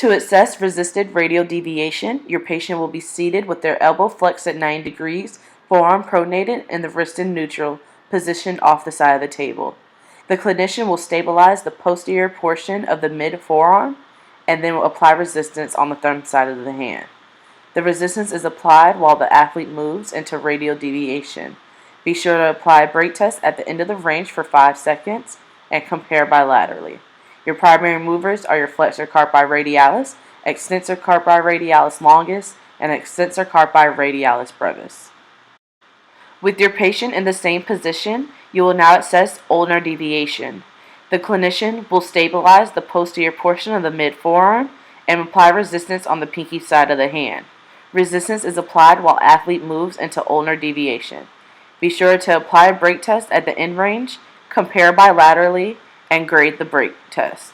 To assess resisted radial deviation, your patient will be seated with their elbow flexed at 90 degrees, forearm pronated, and the wrist in neutral, positioned off the side of the table. The clinician will stabilize the posterior portion of the mid-forearm and then will apply resistance on the thumb side of the hand. The resistance is applied while the athlete moves into radial deviation. Be sure to apply a brake test at the end of the range for 5 seconds and compare bilaterally. Your primary movers are your flexor carpi radialis, extensor carpi radialis longus, and extensor carpi radialis brevis. With your patient in the same position, you will now assess ulnar deviation. The clinician will stabilize the posterior portion of the mid-forearm and apply resistance on the pinky side of the hand. Resistance is applied while athlete moves into ulnar deviation. Be sure to apply a brake test at the end range, compare bilaterally, and grade the brake test.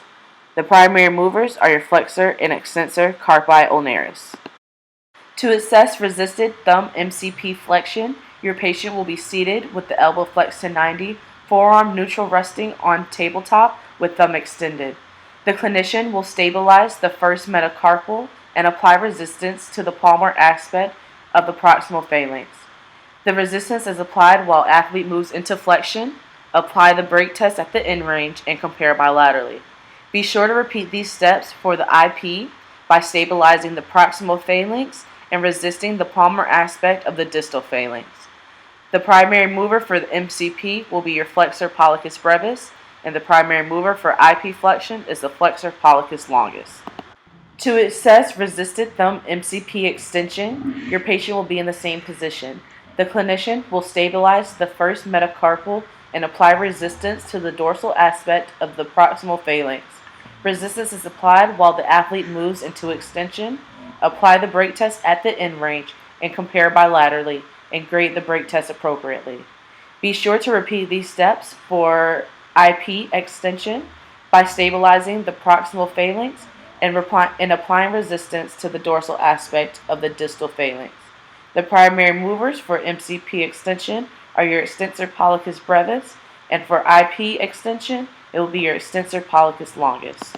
The primary movers are your flexor and extensor carpi ulnaris. To assess resisted thumb MCP flexion, your patient will be seated with the elbow flexed to 90, forearm neutral resting on tabletop with thumb extended. The clinician will stabilize the first metacarpal and apply resistance to the palmar aspect of the proximal phalanx. The resistance is applied while athlete moves into flexion. Apply the brake test at the end range and compare bilaterally. Be sure to repeat these steps for the IP by stabilizing the proximal phalanx and resisting the palmar aspect of the distal phalanx. The primary mover for the MCP will be your flexor pollicis brevis, and the primary mover for IP flexion is the flexor pollicis longus. To assess resisted thumb MCP extension, your patient will be in the same position. The clinician will stabilize the first metacarpal and apply resistance to the dorsal aspect of the proximal phalanx. Resistance is applied while the athlete moves into extension. Apply the brake test at the end range and compare bilaterally and grade the brake test appropriately. Be sure to repeat these steps for IP extension by stabilizing the proximal phalanx and applying resistance to the dorsal aspect of the distal phalanx. The primary movers for MCP extension are your extensor pollicis brevis, and for IP extension, it will be your extensor pollicis longus.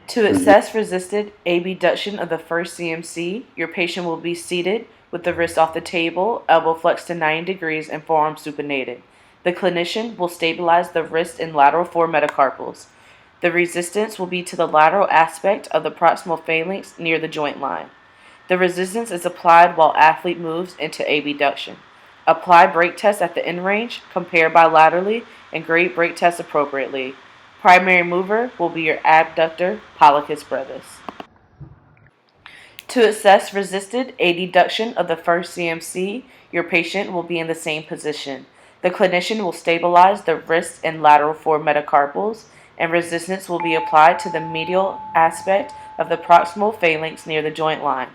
To assess resisted abduction of the first CMC, your patient will be seated with the wrist off the table, elbow flexed to 90 degrees, and forearm supinated. The clinician will stabilize the wrist in lateral four-metacarpals. The resistance will be to the lateral aspect of the proximal phalanx near the joint line. The resistance is applied while athlete moves into abduction. Apply brake test at the end range, compare bilaterally, and grade brake test appropriately. Primary mover will be your abductor pollicis brevis. To assess resisted adduction of the first CMC, your patient will be in the same position. The clinician will stabilize the wrist and lateral four-metacarpals, and resistance will be applied to the medial aspect of the proximal phalanx near the joint line.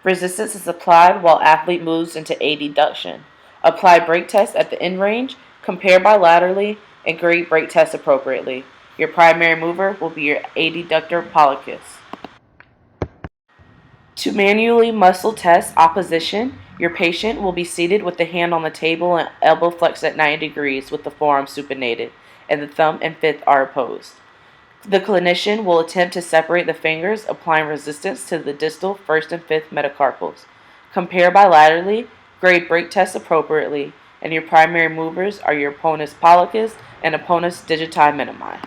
Resistance is applied while athlete moves into adduction. Apply brake test at the end range, compare bilaterally, and grade brake test appropriately. Your primary mover will be your adductor pollicis. To manually muscle test opposition, your patient will be seated with the hand on the table and elbow flexed at 90 degrees with the forearm supinated, and the thumb and fifth are opposed. The clinician will attempt to separate the fingers, applying resistance to the distal first and fifth metacarpals. Compare bilaterally, grade brake test appropriately, and your primary movers are your opponus pollicis and opponus digiti minimi.